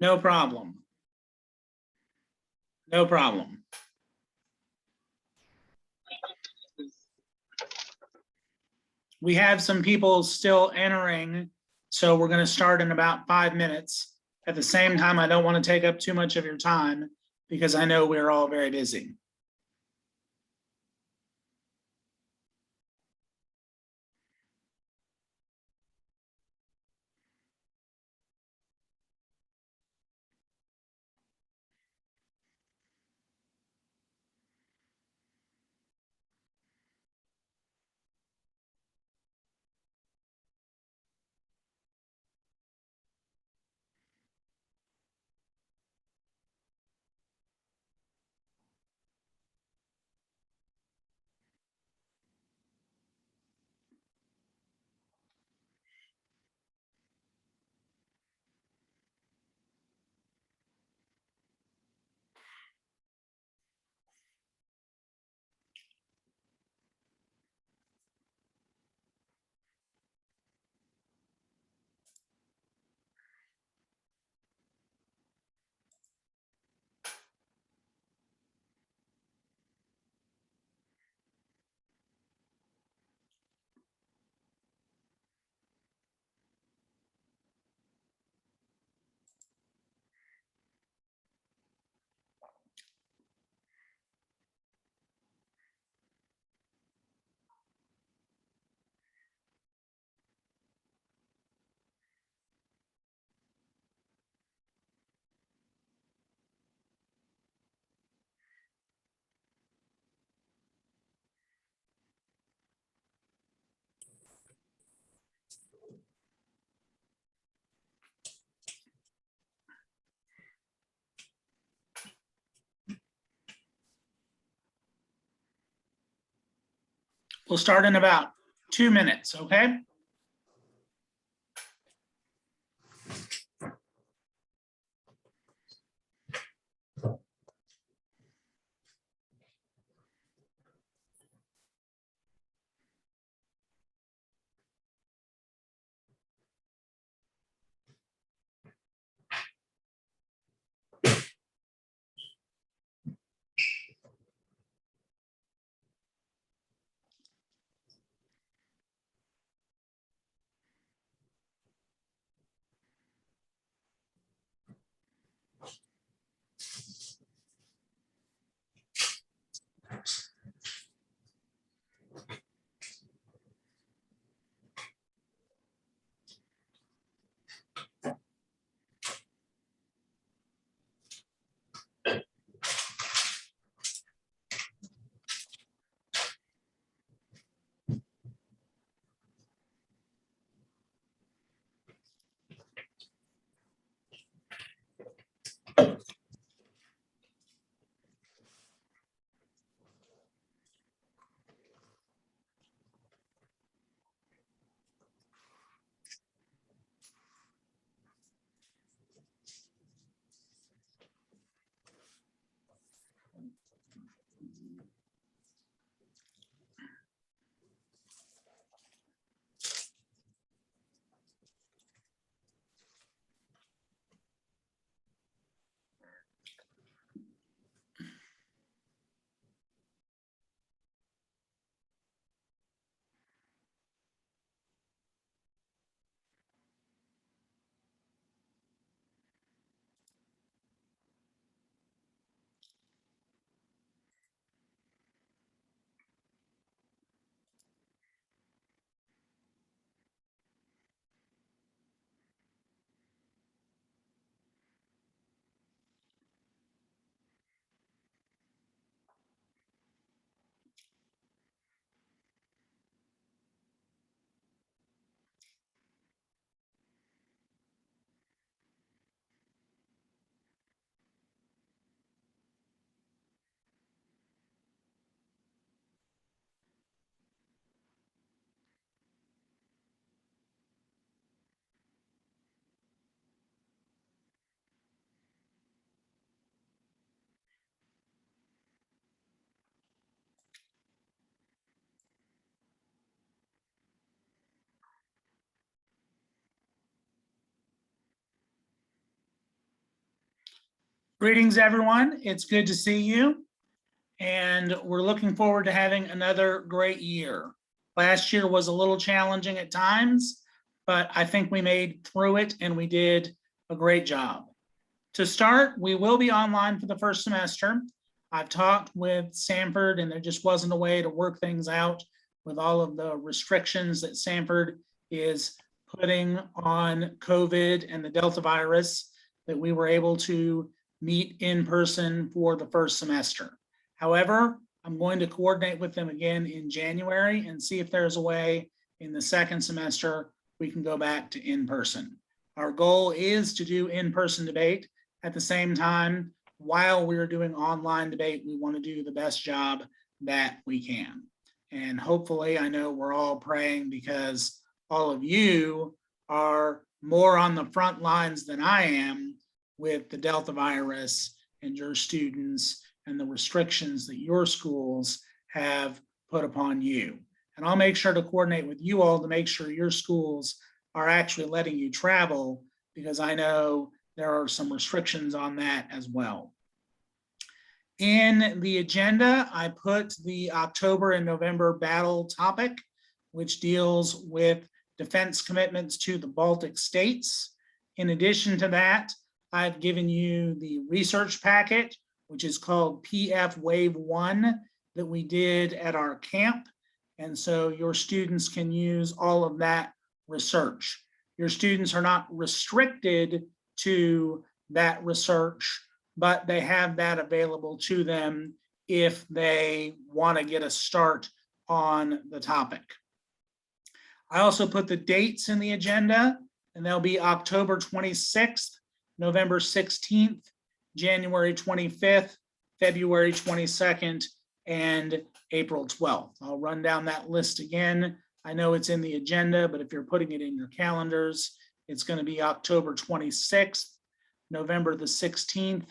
No problem. No problem. We have some people still entering, so we're going to start in about 5 minutes. At the same time, I don't want to take up too much of your time because I know we're all very busy. We'll start in about 2 minutes, okay? Greetings, everyone. It's good to see you. And we're looking forward to having another great year. Last year was a little challenging at times, but I think we made through it and we did a great job. To start, we will be online for the first semester. I've talked with Sanford and there just wasn't a way to work things out with all of the restrictions that Sanford is putting on COVID and the Delta virus, that we were able to meet in person for the first semester. However, I'm going to coordinate with them again in January and see if there's a way in the second semester we can go back to in-person. Our goal is to do in-person debate. At the same time, while we're doing online debate, we want to do the best job that we can. And hopefully, I know we're all praying because all of you are more on the front lines than I am with the Delta virus and your students and the restrictions that your schools have put upon you. And I'll make sure to coordinate with you all to make sure your schools are actually letting you travel, because I know there are some restrictions on that as well. In the agenda, I put the October and November BADL topic, which deals with defense commitments to the Baltic states. In addition to that, I've given you the research packet, which is called PF Wave 1, that we did at our camp. And so your students can use all of that research. Your students are not restricted to that research, but they have that available to them if they want to get a start on the topic. I also put the dates in the agenda, and they'll be October 26th, November 16th, January 25th, February 22nd, and April 12th. I'll run down that list again. I know it's in the agenda, but if you're putting it in your calendars, it's going to be October 26th, November the 16th,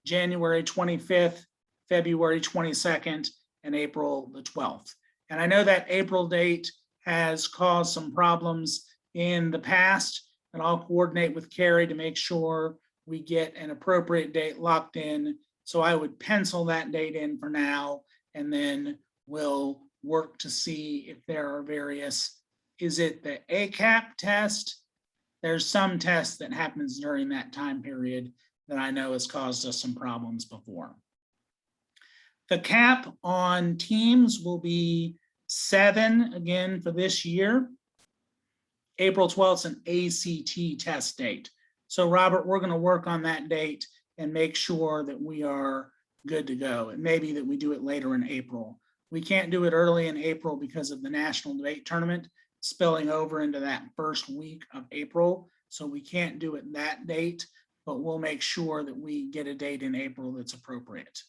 January 25th, February 22nd, and April the 12th. And I know that April date has caused some problems in the past, and I'll coordinate with Carrie to make sure we get an appropriate date locked in. So I would pencil that date in for now, and then we'll work to see if there are various, is it the ACAP test? There's some test that happens during that time period that I know has caused us some problems before. The cap on teams will be 7 again for this year. April 12th is an ACT test date. So Robert, we're going to work on that date and make sure that we are good to go. It may be that we do it later in April. We can't do it early in April because of the national debate tournament spilling over into that first week of April. So we can't do it that date, but we'll make sure that we get a date in April that's appropriate.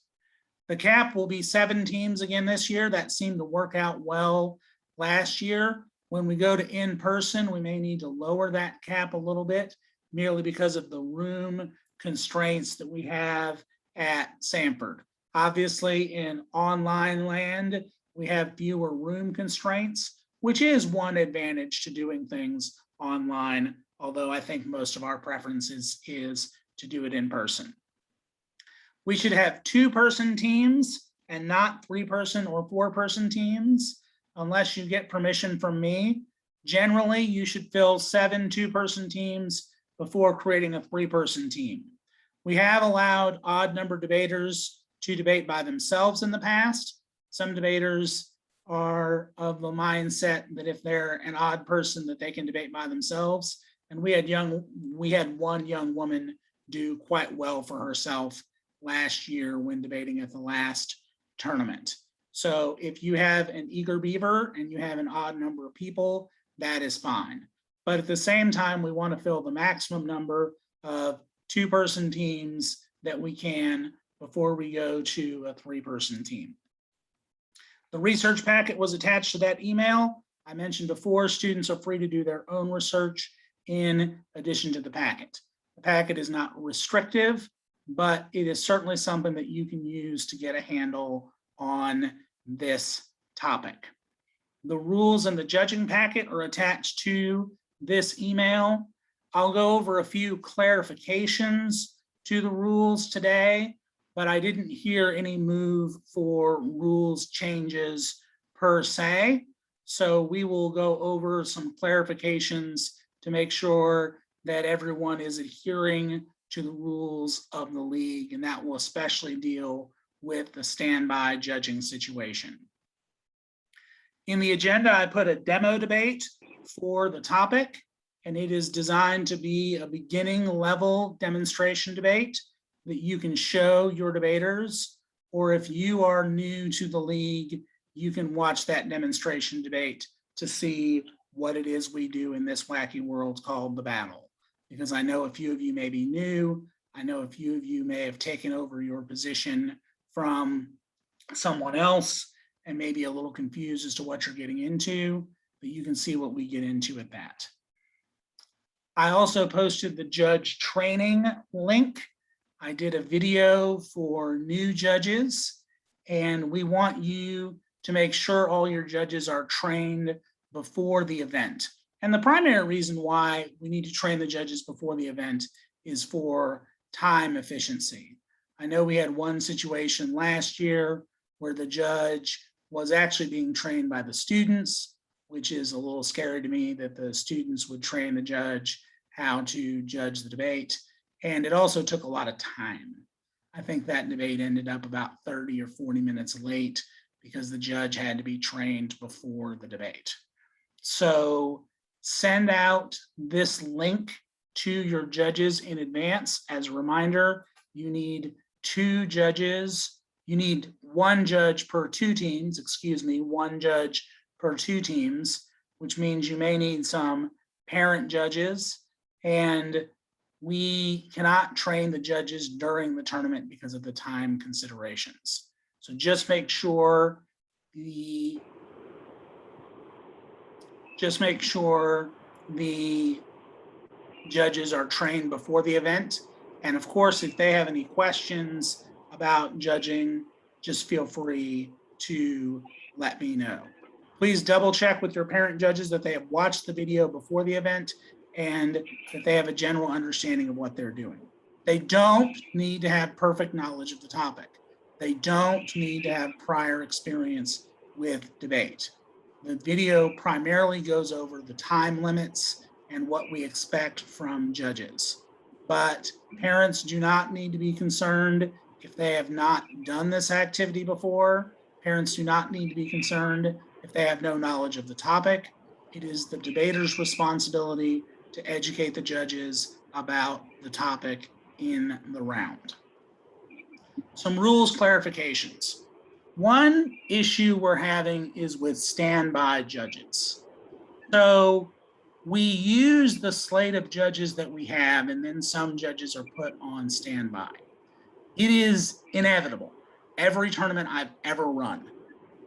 The cap will be 7 teams again this year. That seemed to work out well last year. When we go to in-person, we may need to lower that cap a little bit, merely because of the room constraints that we have at Sanford. Obviously, in online land, we have fewer room constraints, which is one advantage to doing things online, although I think most of our preferences is to do it in person. We should have 2-person teams and not 3-person or 4-person teams, unless you get permission from me. Generally, you should fill 7 2-person teams before creating a 3-person team. We have allowed odd number debaters to debate by themselves in the past. Some debaters are of the mindset that if they're an odd person that they can debate by themselves. And we had one young woman do quite well for herself last year when debating at the last tournament. So if you have an eager beaver and you have an odd number of people, that is fine. But at the same time, we want to fill the maximum number of 2-person teams that we can before we go to a 3-person team. The research packet was attached to that email. I mentioned before, students are free to do their own research in addition to the packet. The packet is not restrictive, but it is certainly something that you can use to get a handle on this topic. The rules and the judging packet are attached to this email. I'll go over a few clarifications to the rules today, but I didn't hear any move for rules changes per se. So we will go over some clarifications to make sure that everyone is adhering to the rules of the league, and that will especially deal with the standby judging situation. In the agenda, I put a demo debate for the topic, and it is designed to be a beginning level demonstration debate that you can show your debaters, or if you are new to the league, you can watch that demonstration debate to see what it is we do in this wacky world called the BADL. Because I know a few of you may be new. I know a few of you may have taken over your position from someone else and may be a little confused as to what you're getting into, but you can see what we get into at that. I also posted the judge training link. I did a video for new judges, and we want you to make sure all your judges are trained before the event. And the primary reason why we need to train the judges before the event is for time efficiency. I know we had one situation last year where the judge was actually being trained by the students, which is a little scary to me that the students would train the judge how to judge the debate. And it also took a lot of time. I think that debate ended up about 30 or 40 minutes late because the judge had to be trained before the debate. So send out this link to your judges in advance. As a reminder, you need 2 judges. You need 1 judge per 2 teams, one judge per 2 teams, which means you may need some parent judges, and we cannot train the judges during the tournament because of the time considerations. So just make sure the judges are trained before the event. And of course, if they have any questions about judging, just feel free to let me know. Please double check with your parent judges that they have watched the video before the event and that they have a general understanding of what they're doing. They don't need to have perfect knowledge of the topic. They don't need to have prior experience with debate. The video primarily goes over the time limits and what we expect from judges. But parents do not need to be concerned if they have not done this activity before. Parents do not need to be concerned if they have no knowledge of the topic. It is the debater's responsibility to educate the judges about the topic in the round. Some rules clarifications. One issue we're having is with standby judges. So we use the slate of judges that we have, and then some judges are put on standby. It is inevitable. Every tournament I've ever run,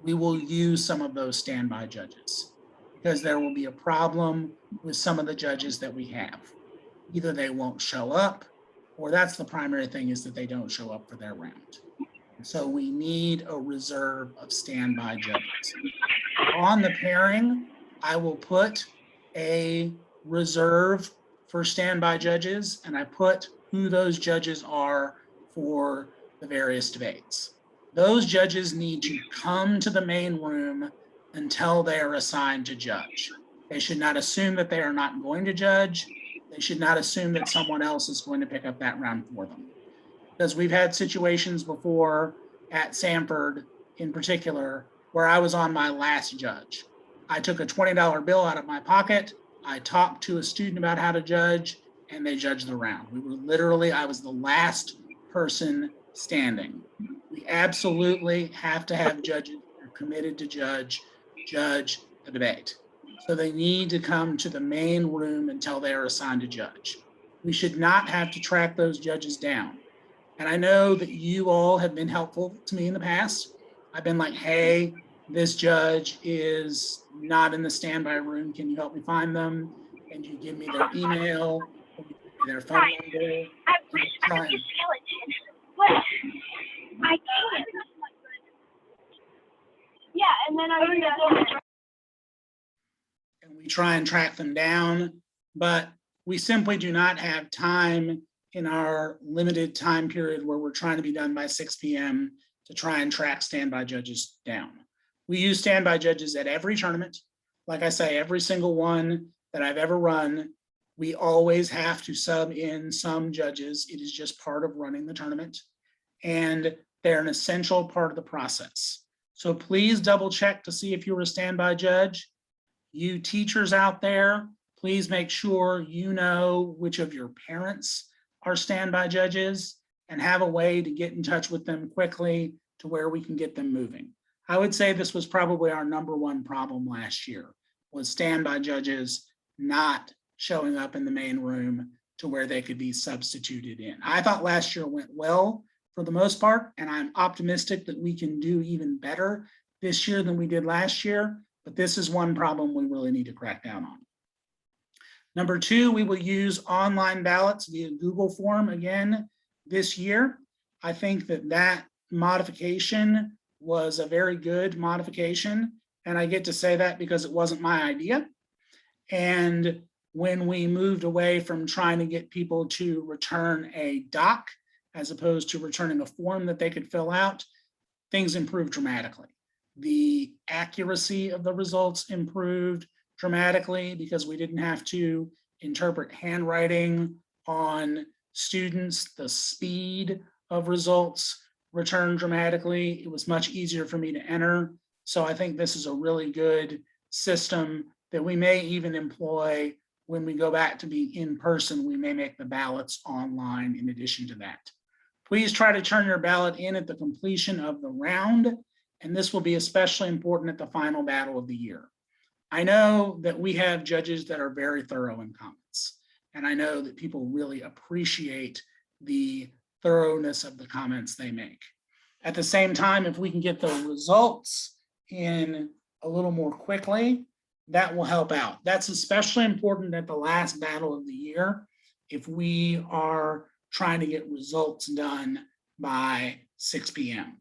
we will use some of those standby judges because there will be a problem with some of the judges that we have. Either they won't show up, or that's the primary thing, is that they don't show up for their round. So we need a reserve of standby judges. On the pairing, I will put a reserve for standby judges, and I put who those judges are for the various debates. Those judges need to come to the main room until they are assigned to judge. They should not assume that they are not going to judge. They should not assume that someone else is going to pick up that round for them. Because we've had situations before at Sanford in particular where I was on my last judge. I took a $20 bill out of my pocket. I talked to a student about how to judge, and they judged the round. I was the last person standing. We absolutely have to have judges who are committed to judge the debate. So they need to come to the main room until they are assigned to judge. We should not have to track those judges down. And I know that you all have been helpful to me in the past. I've been like, hey, this judge is not in the standby room. Can you help me find them? And you give me their email, or you give me their phone number. I wish I could be a skeleton. What? I can't. Yeah, and then I'm gonna go. And we try and track them down, but we simply do not have time in our limited time period where we're trying to be done by 6 p.m. to try and track standby judges down. We use standby judges at every tournament. Like I say, every single one that I've ever run, we always have to sub in some judges. It is just part of running the tournament, and they're an essential part of the process. So please double check to see if you're a standby judge. You teachers out there, please make sure you know which of your parents are standby judges and have a way to get in touch with them quickly to where we can get them moving. I would say this was probably our #1 problem last year, was standby judges not showing up in the main room to where they could be substituted in. I thought last year went well for the most part, and I'm optimistic that we can do even better this year than we did last year, but this is one problem we really need to crack down on. #2, we will use online ballots via Google form again this year. I think that modification was a very good modification, and I get to say that because it wasn't my idea. And when we moved away from trying to get people to return a doc as opposed to returning a form that they could fill out, things improved dramatically. The accuracy of the results improved dramatically because we didn't have to interpret handwriting on students. The speed of results returned dramatically. It was much easier for me to enter. So I think this is a really good system that we may even employ when we go back to be in person. We may make the ballots online in addition to that. Please try to turn your ballot in at the completion of the round, and this will be especially important at the final battle of the year. I know that we have judges that are very thorough in comments, and I know that people really appreciate the thoroughness of the comments they make. At the same time, if we can get the results in a little more quickly, that will help out. That's especially important at the last battle of the year if we are trying to get results done by 6 p.m.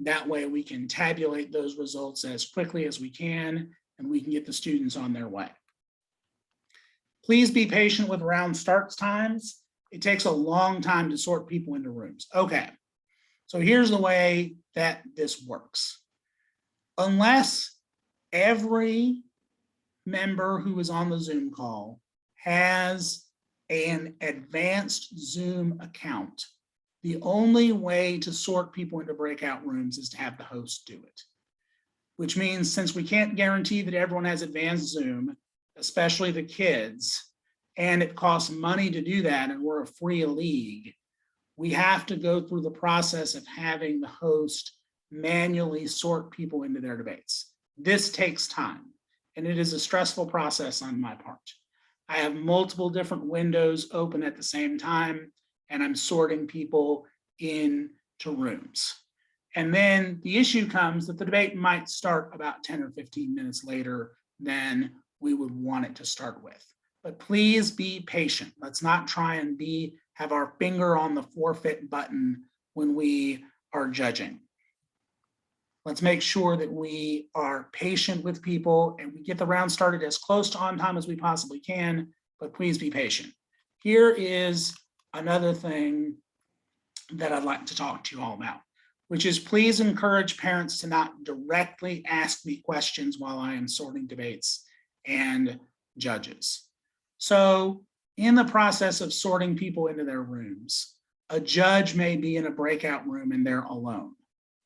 That way we can tabulate those results as quickly as we can, and we can get the students on their way. Please be patient with round starts times. It takes a long time to sort people into rooms. Okay, so here's the way that this works. Unless every member who is on the Zoom call has an advanced Zoom account, the only way to sort people into breakout rooms is to have the host do it. Which means, since we can't guarantee that everyone has advanced Zoom, especially the kids, and it costs money to do that, and we're a free league, we have to go through the process of having the host manually sort people into their debates. This takes time, and it is a stressful process on my part. I have multiple different windows open at the same time, and I'm sorting people into rooms. And then the issue comes that the debate might start about 10 or 15 minutes later than we would want it to start with. But please be patient. Let's not try and have our finger on the forfeit button when we are judging. Let's make sure that we are patient with people and we get the round started as close to on time as we possibly can, but please be patient. Here is another thing that I'd like to talk to you all about, which is please encourage parents to not directly ask me questions while I am sorting debates and judges. So in the process of sorting people into their rooms, a judge may be in a breakout room and they're alone.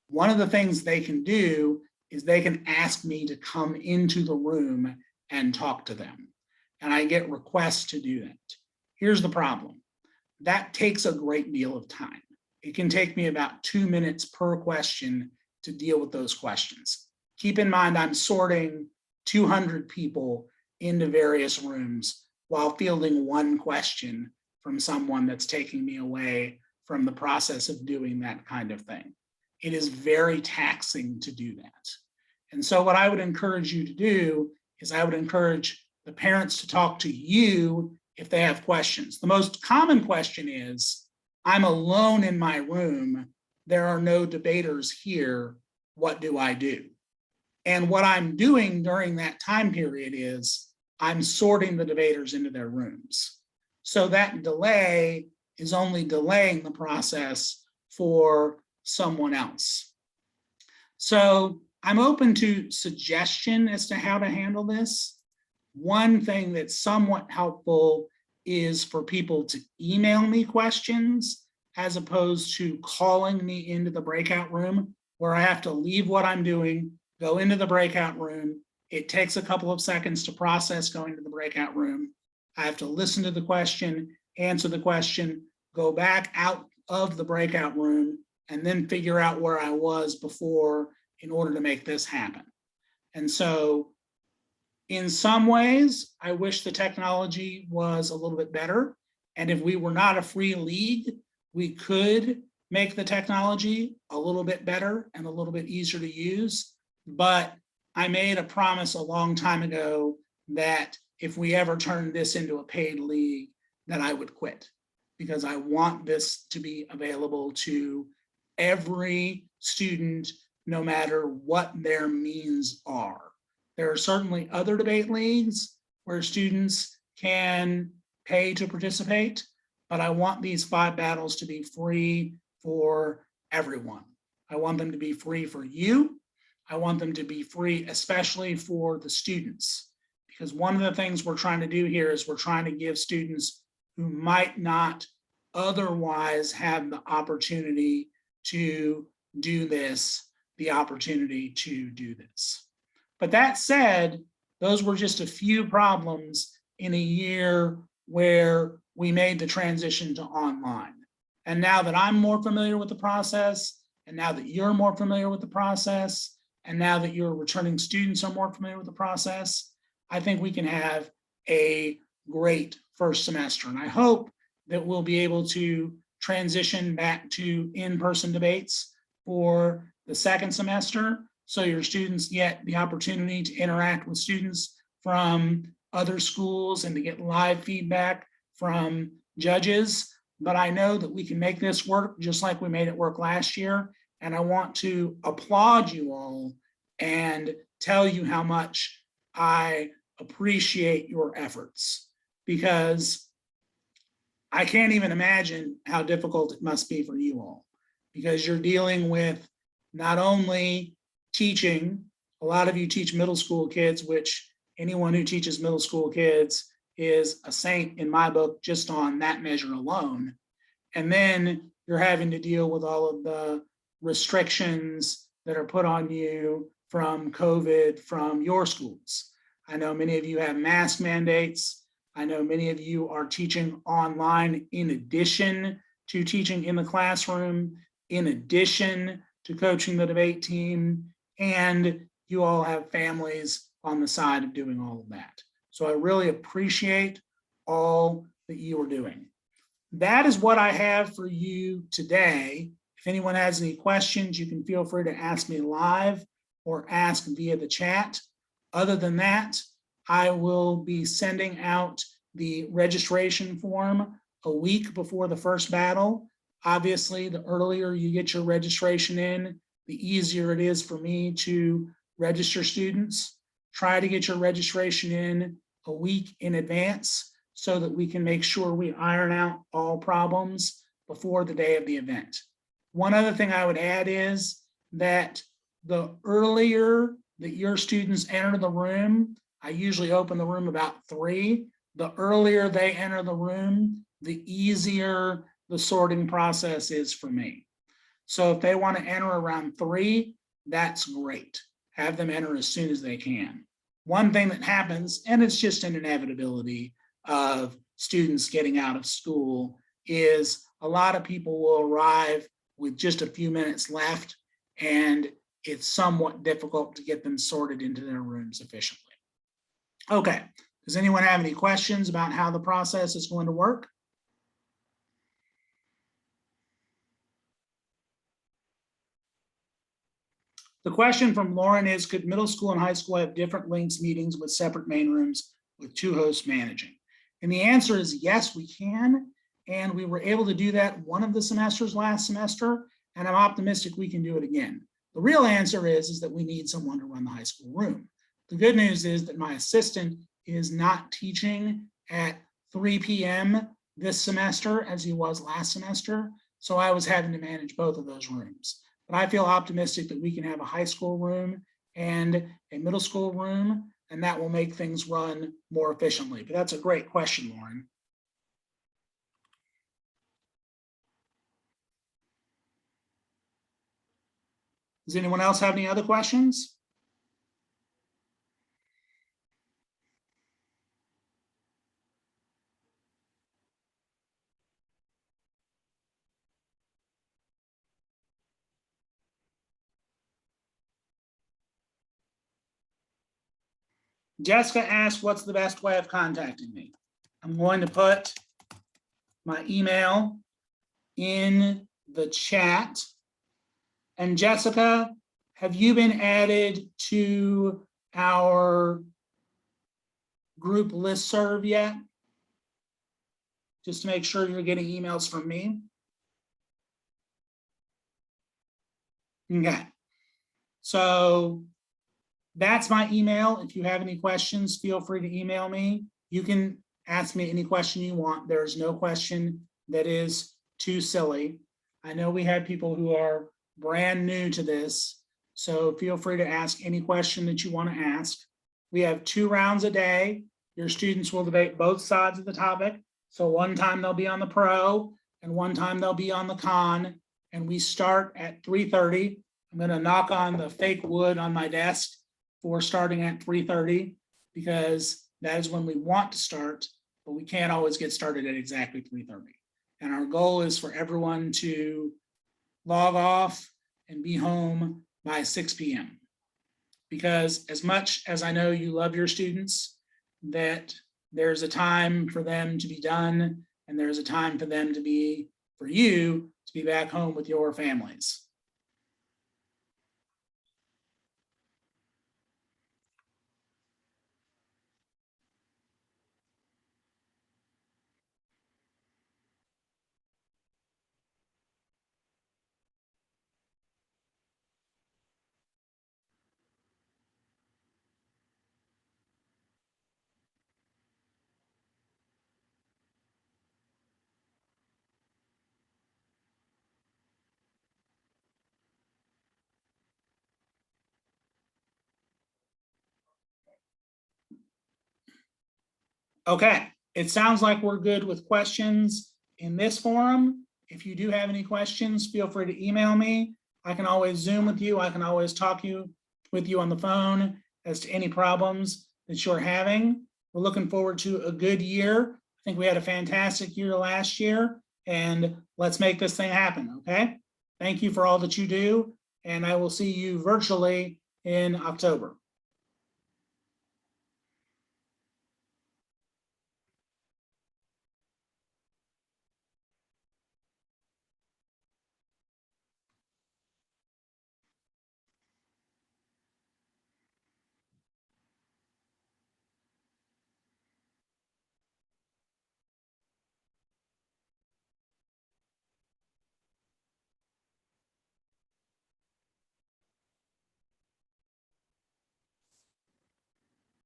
One of the things they can do is they can ask me to come into the room and talk to them. And I get requests to do that. Here's the problem. That takes a great deal of time. It can take me about 2 minutes per question to deal with those questions. Keep in mind, I'm sorting 200 people into various rooms while fielding one question from someone that's taking me away from the process of doing that kind of thing. It is very taxing to do that. And so what I would encourage you to do is I would encourage the parents to talk to you if they have questions. The most common question is, I'm alone in my room. There are no debaters here. What do I do? And what I'm doing during that time period is I'm sorting the debaters into their rooms. So that delay is only delaying the process for someone else. So I'm open to suggestion as to how to handle this. One thing that's somewhat helpful is for people to email me questions as opposed to calling me into the breakout room, where I have to leave what I'm doing, go into the breakout room. It takes a couple of seconds to process going to the breakout room. I have to listen to the question, answer the question, go back out of the breakout room, and then figure out where I was before in order to make this happen. And so in some ways, I wish the technology was a little bit better. And if we were not a free league, we could make the technology a little bit better and a little bit easier to use. But I made a promise a long time ago that if we ever turned this into a paid league, that I would quit, because I want this to be available to every student, no matter what their means are. There are certainly other debate leagues where students can pay to participate, but I want these 5 battles to be free for everyone. I want them to be free for you. I want them to be free, especially for the students, because one of the things we're trying to do here is we're trying to give students who might not otherwise have the opportunity to do this, the opportunity to do this. But that said, those were just a few problems in a year where we made the transition to online. And now that I'm more familiar with the process, and now that you're more familiar with the process, and now that your returning students are more familiar with the process, I think we can have a great first semester. And I hope that we'll be able to transition back to in-person debates for the second semester, so your students get the opportunity to interact with students from other schools and to get live feedback from judges. But I know that we can make this work just like we made it work last year. And I want to applaud you all and tell you how much I appreciate your efforts, because I can't even imagine how difficult it must be for you all, because you're dealing with not only teaching, a lot of you teach middle school kids, which anyone who teaches middle school kids is a saint in my book, just on that measure alone. And then you're having to deal with all of the restrictions that are put on you from COVID from your schools. I know many of you have mask mandates. I know many of you are teaching online in addition to teaching in the classroom, in addition to coaching the debate team, and you all have families on the side of doing all of that. So I really appreciate all that you are doing. That is what I have for you today. If anyone has any questions, you can feel free to ask me live or ask via the chat. Other than that, I will be sending out the registration form a week before the first battle. Obviously, the earlier you get your registration in, the easier it is for me to register students. Try to get your registration in a week in advance so that we can make sure we iron out all problems before the day of the event. One other thing I would add is that the earlier that your students enter the room, I usually open the room about 3. The earlier they enter the room, the easier the sorting process is for me. So if they want to enter around 3, that's great. Have them enter as soon as they can. One thing that happens, and it's just an inevitability of students getting out of school, is a lot of people will arrive with just a few minutes left, and it's somewhat difficult to get them sorted into their rooms efficiently. Okay, does anyone have any questions about how the process is going to work? The question from Lauren is, could middle school and high school have different links meetings with separate main rooms with 2 hosts managing? And the answer is yes, we can. And we were able to do that one of the semesters last semester, and I'm optimistic we can do it again. The real answer is that we need someone to run the high school room. The good news is that my assistant is not teaching at 3 p.m. this semester as he was last semester. So I was having to manage both of those rooms. But I feel optimistic that we can have a high school room and a middle school room, and that will make things run more efficiently. But that's a great question, Lauren. Does anyone else have any other questions? Jessica asked, what's the best way of contacting me? I'm going to put my email in the chat. And Jessica, have you been added to our group listserv yet? Just to make sure you're getting emails from me. Okay. So that's my email. If you have any questions, feel free to email me. You can ask me any question you want. There's no question that is too silly. I know we have people who are brand new to this, so feel free to ask any question that you want to ask. We have 2 rounds a day. Your students will debate both sides of the topic. So one time they'll be on the pro and one time they'll be on the con, and we start at 3:30. I'm going to knock on the fake wood on my desk for starting at 3:30 because that is when we want to start, but we can't always get started at exactly 3:30. And our goal is for everyone to log off and be home by 6 p.m. Because as much as I know you love your students, that there's a time for them to be done and there's a time for them to be, for you to be back home with your families. Okay, it sounds like we're good with questions in this forum. If you do have any questions, feel free to email me. I can always Zoom with you. I can always talk with you on the phone as to any problems that you're having. We're looking forward to a good year. I think we had a fantastic year last year, and let's make this thing happen, okay? Thank you for all that you do, and I will see you virtually in October.